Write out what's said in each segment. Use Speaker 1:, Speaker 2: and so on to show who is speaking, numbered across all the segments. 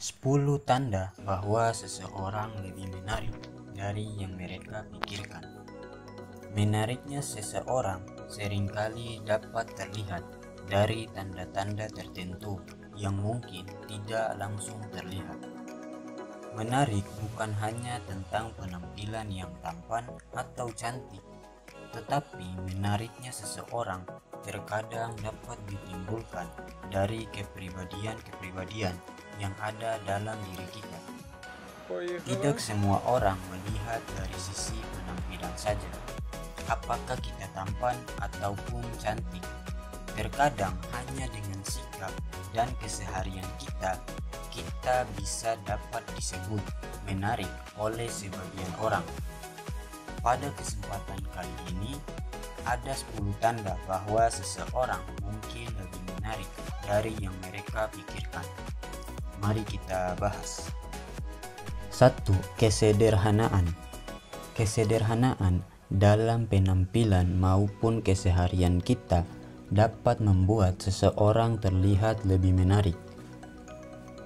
Speaker 1: 10 tanda bahwa seseorang lebih menarik dari yang mereka pikirkan. Menariknya seseorang seringkali dapat terlihat dari tanda-tanda tertentu yang mungkin tidak langsung terlihat. Menarik bukan hanya tentang penampilan yang tampan atau cantik, tetapi menariknya seseorang terkadang dapat ditimbulkan dari kepribadian-kepribadian yang ada dalam diri kita. Tidak semua orang melihat dari sisi penampilan saja, apakah kita tampan ataupun cantik. Terkadang hanya dengan sikap dan keseharian kita bisa dapat disebut menarik oleh sebagian orang. Pada kesempatan kali ini, ada 10 tanda bahwa seseorang mungkin lebih menarik dari yang mereka pikirkan. Mari kita bahas. 1. Kesederhanaan. Kesederhanaan dalam penampilan maupun keseharian kita dapat membuat seseorang terlihat lebih menarik.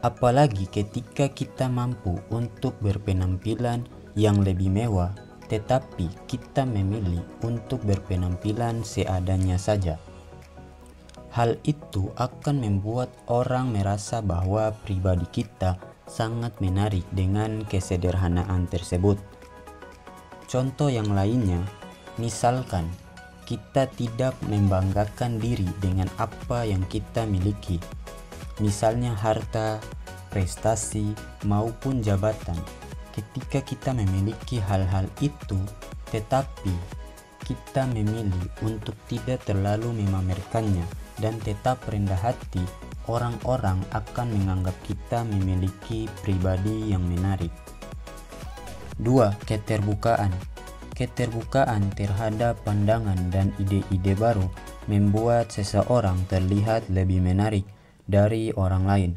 Speaker 1: Apalagi ketika kita mampu untuk berpenampilan yang lebih mewah, tetapi kita memilih untuk berpenampilan seadanya saja. Hal itu akan membuat orang merasa bahwa pribadi kita sangat menarik dengan kesederhanaan tersebut. Contoh yang lainnya, misalkan kita tidak membanggakan diri dengan apa yang kita miliki, misalnya harta, prestasi, maupun jabatan. Ketika kita memiliki hal-hal itu, tetapi kita memilih untuk tidak terlalu memamerkannya dan tetap rendah hati, orang-orang akan menganggap kita memiliki pribadi yang menarik. 2. Keterbukaan. Keterbukaan terhadap pandangan dan ide-ide baru membuat seseorang terlihat lebih menarik dari orang lain.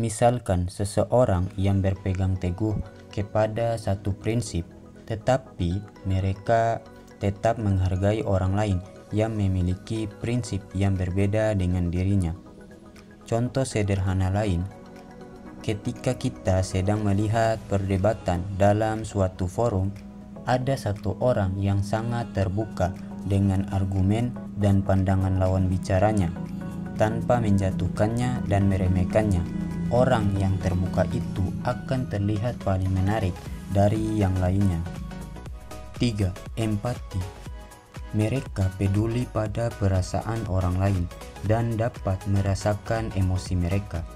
Speaker 1: Misalkan seseorang yang berpegang teguh kepada satu prinsip, tetapi mereka tetap menghargai orang lain yang memiliki prinsip yang berbeda dengan dirinya. Contoh sederhana lain, ketika kita sedang melihat perdebatan dalam suatu forum, ada satu orang yang sangat terbuka dengan argumen dan pandangan lawan bicaranya, tanpa menjatuhkannya dan meremehkannya. Orang yang terbuka itu akan terlihat paling menarik dari yang lainnya. 3. Empati. Mereka peduli pada perasaan orang lain dan dapat merasakan emosi mereka.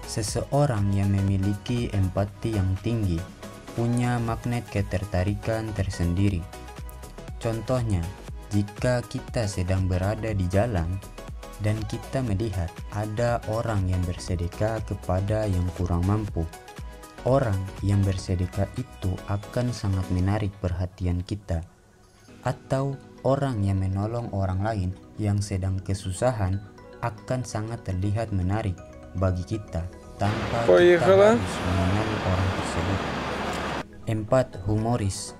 Speaker 1: Seseorang yang memiliki empati yang tinggi punya magnet ketertarikan tersendiri. Contohnya, jika kita sedang berada di jalan dan kita melihat ada orang yang bersedekah kepada yang kurang mampu, orang yang bersedekah itu akan sangat menarik perhatian kita. Atau orang yang menolong orang lain yang sedang kesusahan akan sangat terlihat menarik bagi kita tanpa kita harus mengenali orang tersebut. 4. Humoris.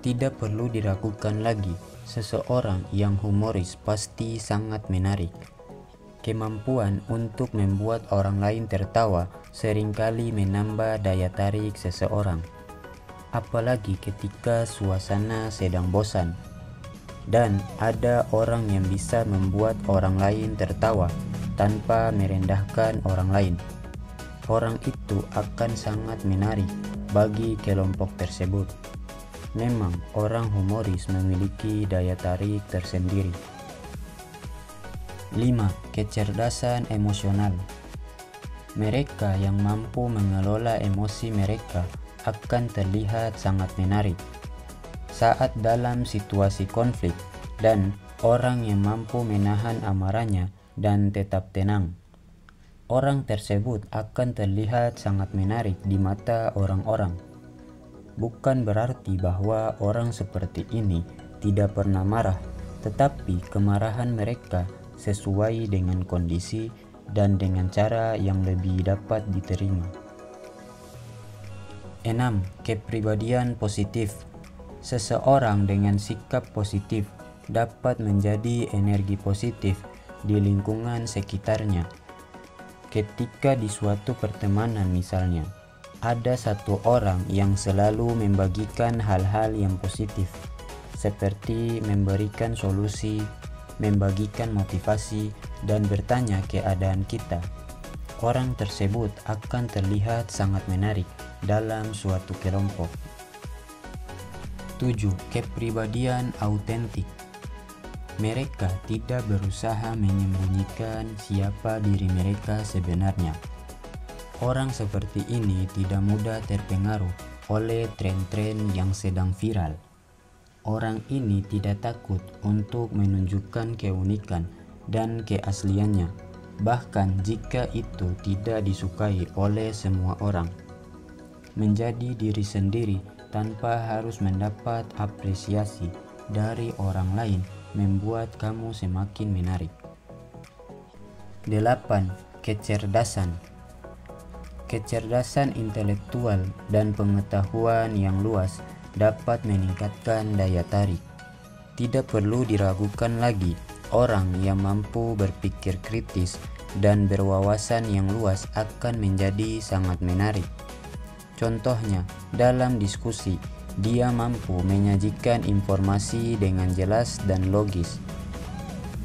Speaker 1: Tidak perlu diragukan lagi, seseorang yang humoris pasti sangat menarik. Kemampuan untuk membuat orang lain tertawa seringkali menambah daya tarik seseorang, apalagi ketika suasana sedang bosan. Dan ada orang yang bisa membuat orang lain tertawa tanpa merendahkan orang lain. Orang itu akan sangat menarik bagi kelompok tersebut. Memang orang humoris memiliki daya tarik tersendiri. 5. Kecerdasan emosional. Mereka yang mampu mengelola emosi mereka akan terlihat sangat menarik saat dalam situasi konflik, dan orang yang mampu menahan amarahnya dan tetap tenang. Orang tersebut akan terlihat sangat menarik di mata orang-orang. Bukan berarti bahwa orang seperti ini tidak pernah marah, tetapi kemarahan mereka sesuai dengan kondisi dan dengan cara yang lebih dapat diterima. 6. Kepribadian positif. Seseorang dengan sikap positif dapat menjadi energi positif di lingkungan sekitarnya. Ketika di suatu pertemanan misalnya, ada satu orang yang selalu membagikan hal-hal yang positif, seperti memberikan solusi, membagikan motivasi, dan bertanya keadaan kita. Orang tersebut akan terlihat sangat menarik dalam suatu kelompok. 7. Kepribadian autentik. Mereka tidak berusaha menyembunyikan siapa diri mereka sebenarnya. Orang seperti ini tidak mudah terpengaruh oleh tren-tren yang sedang viral. Orang ini tidak takut untuk menunjukkan keunikan dan keasliannya, bahkan jika itu tidak disukai oleh semua orang. Menjadi diri sendiri tanpa harus mendapat apresiasi dari orang lain membuat kamu semakin menarik. 8. Kecerdasan. Kecerdasan intelektual dan pengetahuan yang luas dapat meningkatkan daya tarik. Tidak perlu diragukan lagi, orang yang mampu berpikir kritis dan berwawasan yang luas akan menjadi sangat menarik. Contohnya, dalam diskusi, dia mampu menyajikan informasi dengan jelas dan logis,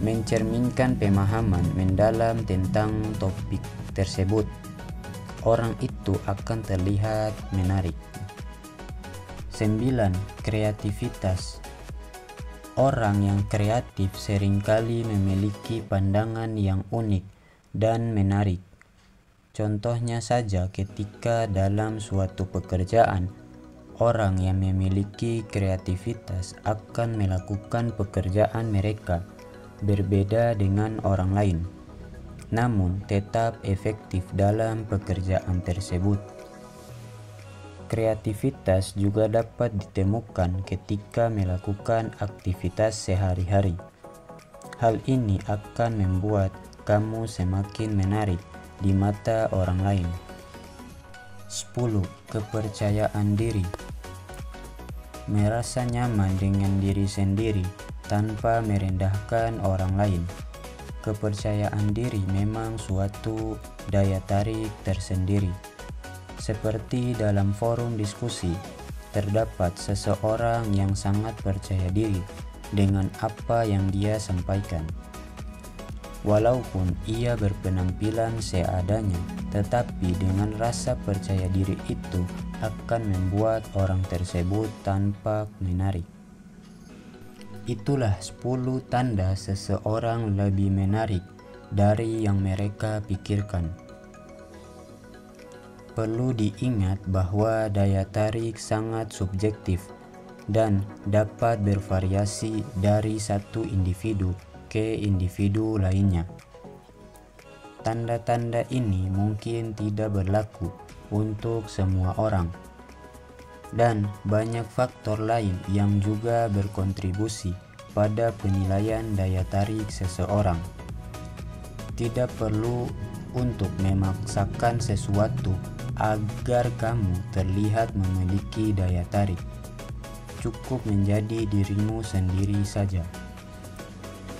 Speaker 1: mencerminkan pemahaman mendalam tentang topik tersebut. Orang itu akan terlihat menarik. 9. Kreativitas. Orang yang kreatif seringkali memiliki pandangan yang unik dan menarik. Contohnya saja ketika dalam suatu pekerjaan, orang yang memiliki kreativitas akan melakukan pekerjaan mereka berbeda dengan orang lain, namun tetap efektif dalam pekerjaan tersebut. Kreativitas juga dapat ditemukan ketika melakukan aktivitas sehari-hari. Hal ini akan membuat kamu semakin menarik di mata orang lain. 10. Kepercayaan diri. Merasa nyaman dengan diri sendiri tanpa merendahkan orang lain. Kepercayaan diri memang suatu daya tarik tersendiri. Seperti dalam forum diskusi, terdapat seseorang yang sangat percaya diri dengan apa yang dia sampaikan. Walaupun ia berpenampilan seadanya, tetapi dengan rasa percaya diri itu akan membuat orang tersebut tampak menarik. Itulah 10 tanda seseorang lebih menarik dari yang mereka pikirkan. Perlu diingat bahwa daya tarik sangat subjektif dan dapat bervariasi dari satu individu ke individu lainnya. Tanda-tanda ini mungkin tidak berlaku untuk semua orang, dan banyak faktor lain yang juga berkontribusi pada penilaian daya tarik seseorang. Tidak perlu untuk memaksakan sesuatu agar kamu terlihat memiliki daya tarik. Cukup menjadi dirimu sendiri saja.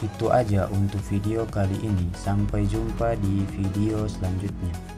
Speaker 1: Itu aja untuk video kali ini. Sampai jumpa di video selanjutnya.